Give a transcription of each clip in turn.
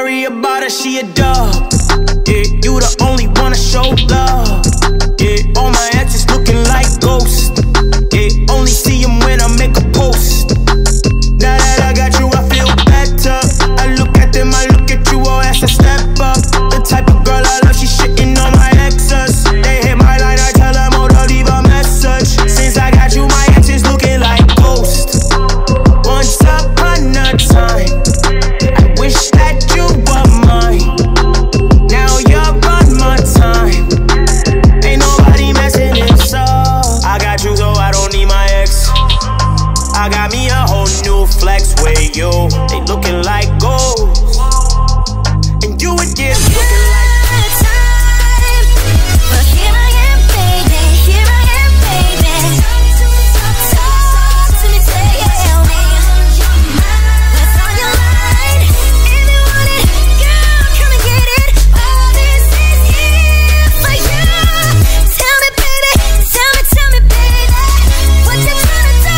worry about her, she a dub. Yeah, you the only one to show love. Yeah, all my exes looking like ghosts. Yeah, only see them when I make a post. Now that I got you, I feel better. I look at them, I look at you, oh, that's a step up. The type of girl I love, she shitting on my exes. They hit my line, I tell them, oh, don't leave a message. Since I got you, my exes looking like ghosts. Once upon a time, I wish that you were mine. Now you're on my time. Ain't nobody messing this up. I got you, so I don't need my ex. I got me a whole new flex with you. They looking like gold, and you were just looking like time. But here I am, baby. Here I am, baby. Talk to me, tell me what's on your mind. If you want it, girl, come and get it. All this is here for you. Tell me, baby. Tell me, baby. What you tryna do?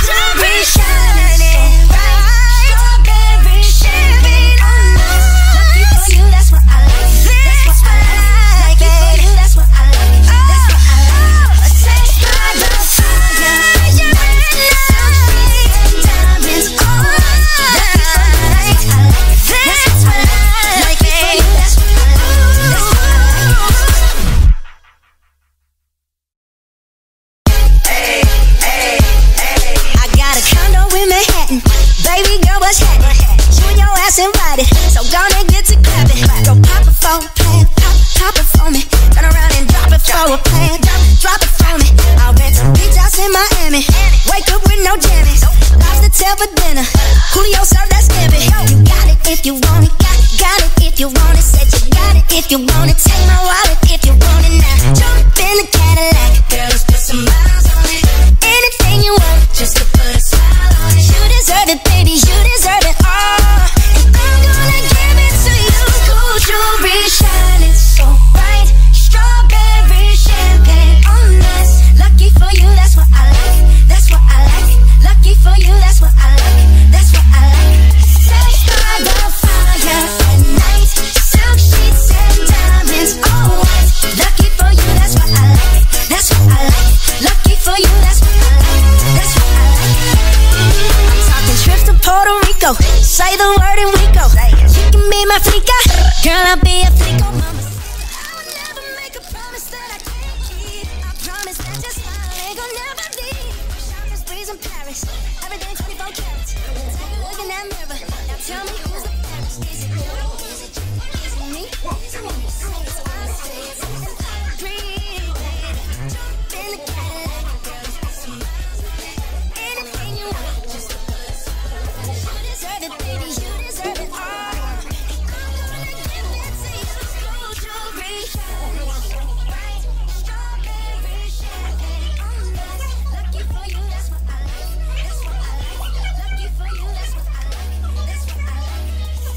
Strawberry shining bright. Strawberry champagne on us. Lucky for you, that's what I like. That's what I like. Lucky for you, that's what I like. That's what I like. Taste by the fire. You're right. Diamonds on us. Lucky for you, that's what I like. That's what I like. Lucky for you, that's what I like. That's what I like. I got a condo in Manhattan. Baby girl, what's happening? You and your ass invited, so gonna get to clapping. Go pop it for a plan, pop it for me. Turn around and drop it for a plan, drop it for me. I'll rent a beach house in Miami. Wake up with no jammies. Lobster tail for dinner. Julio served that scampi. You got it if you want it. Got it if you want it. Said you got it if you want it. Take my wallet if you want it now. Jump in the Cadillac. Girl, let's put some miles on it. Anything you want, just to put a smile on it. You deserve it, baby, you deserve it all. And I'm gonna give it to you. Gold jewelry shining so bright. Strawberry champagne on us. Lucky for you, that's what I like. That's what I like. Lucky for you, that's what I like. That's what I like. Sex by the fire at night. Silk sheets and diamonds all white. Lucky for you, that's what I like. That's what I like. Lucky for you, that's what I like. That's what I like. I'm talking trips to Puerto Rico. Say the word and we go. You can be my flica. Girl, I'll be a flico, mama. I would never make a promise that I can't keep. I promise that your smile ain't gonna never leave. Shopping sprees in Paris. Everything 24 carats. Take a look in that mirror. Now tell me who's the fairest. Is it you? Is it you? Is it me? Is it me? It's us. It's breathe. Jump in the Cadillac. Girl, let's put some miles on it. Anything you want, just to put a smile on it. You deserve it, baby. You deserve it all. And I'm gonna give it to you. Gold jewelry shining so bright. Strawberry champagne on us. Lucky for you, that's what I like. That's what I like. Lucky for you, that's what I like. That's what I like.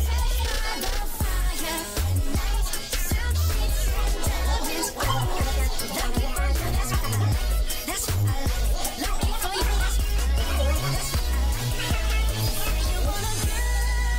Set by the fire at night. Silk sheets and diamonds all white. Lucky for you, that's what I like. That's what I like. Lucky for you, that's what I like. That's what I like. You want a girl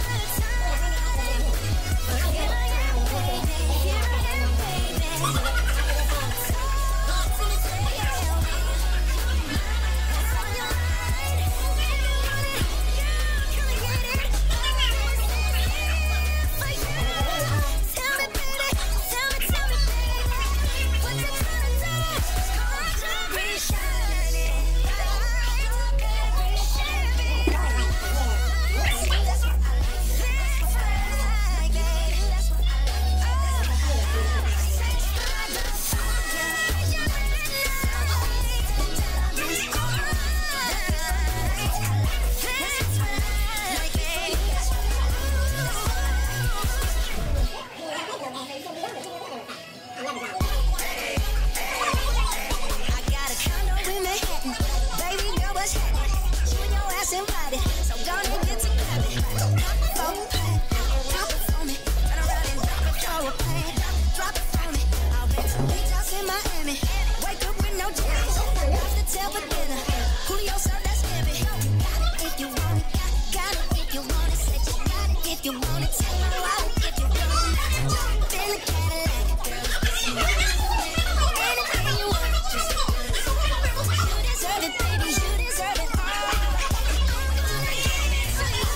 if you want it, take my wallet if you want it. Jump in the Cadillac, girl, it's me. Anything you want, just do it. You deserve it, baby, you deserve it all. I'm gonna give it to you.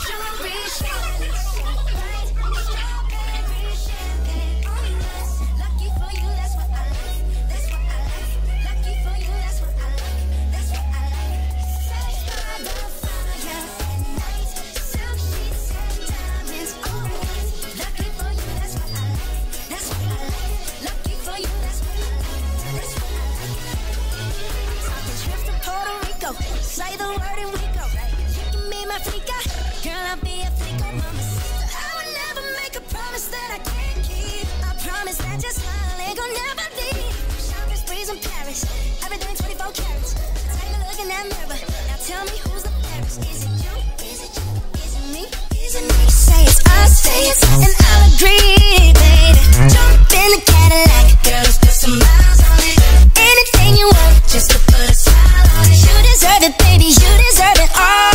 Jewelry shining so bright, strawberry champagne on us. Lucky for you, that's what I like. That's what I like. Lucky for you, that's what I like. That's what I like. Sex by the fire at night, silk sheets and diamonds on us. Lucky for you, that's what I like. That's what I like. Lucky for you, that's what I like. That's what I like. Talking trips to Puerto Rico, say the word and we go. You can be my freaka, girl, I'll be a freako, mama sister. I would never make a promise that I can't keep. I promise that your smile ain't gonna never leave. Shopping sprees in Paris, everything 24 carats. Take a look in that mirror, now tell me who's the fairest. Is it you? Is it you? Is it me? Is it me? Say it's us, say it's us, and I'll agree, baby. Jump in the Cadillac, girl, let's put some miles on it. Anything you want, just to put a smile on it. You deserve it, baby, you deserve it all.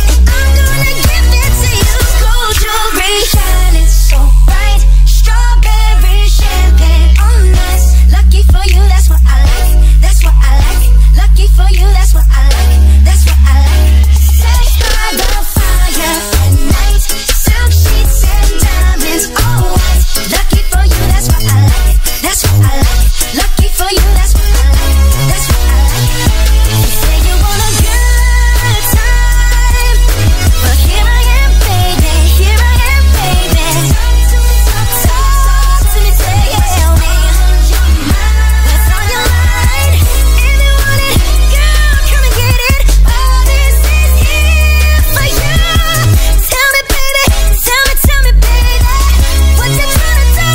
And I'm gonna give it to you. Gold jewelry shining so bright, strawberry champagne on us. Lucky for you, that's what I like. That's what I like. Lucky for you, that's what I like. That's what I like. Sex by the fire at night, silk sheets and diamonds on us. Lucky for you, that's what I like. That's what I like. Lucky for you, that's what I like. That's what I like. You say you want a good time, but here I am, baby. Here I am, baby. Talk to me, tell me what's on your mind. If you want it, girl, come and get it. All this is here for you. Tell me, baby, tell me, baby, what you tryna do?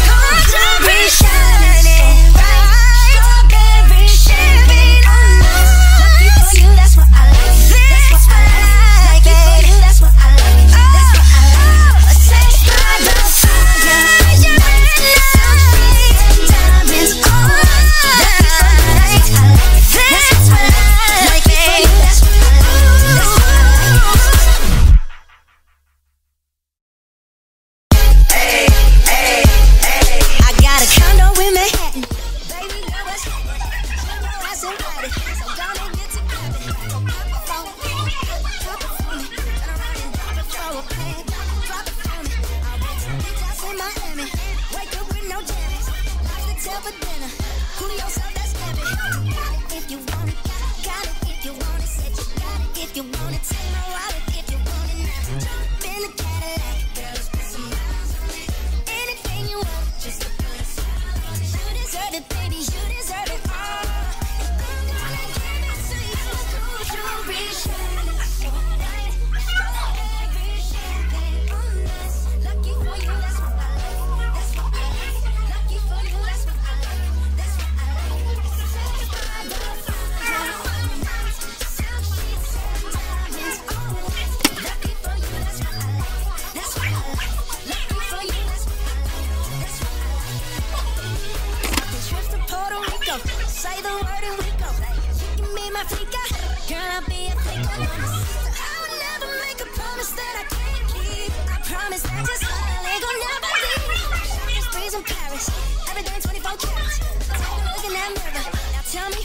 Gold jewelry shining bright, strawberry champagne on us. Lucky for you, that's what I like. That's what I like. Lucky for you, that's what I like. That's what I like. Sex by the fire at night, silk sheets and diamonds on us. Lucky for you, that's what I like. That's what I like. Lucky for you, that's what I like. That's what I like. I got a condo in Manhattan. Baby girl, what's happening? You know I said ready, so gonna get to grabbing. Pop it for me, turn around and drop it for a plan. Drop it for me. I'll bet you bitch ass in Miami. Wake up with no jammies. Lobster tail for dinner. Cool yourself, that's heavy. Got it if you want it. Got it if you want it. Said you got it if you want it. Take my wallet if you want it now. Jump in the Cadillac, girl, let's put some miles on it. Anything you want, just to put a smile on it. You deserve it, baby, you deserve it all. And I'm gonna give it to you. Gold jewelry shining so bright, strawberry champagne on us. Lucky for you, that's what I like. That's what I like. Lucky for you, that's what I like. That's what I like. Sex by the fire at night, silk sheets and diamonds on us. Lucky for you, that's what I like. That's what I like. Lucky for you, that's what I like. That's what I like. Talking trips to Puerto Rico, say the word and we go. You can be my freaka, girl, I'll be a freako, mama sister. I would never make a promise that I can't keep. I promise that your smile ain't gonna never leave. Shopping sprees in Paris, everything 24 carats. Take a look in that mirror, now tell me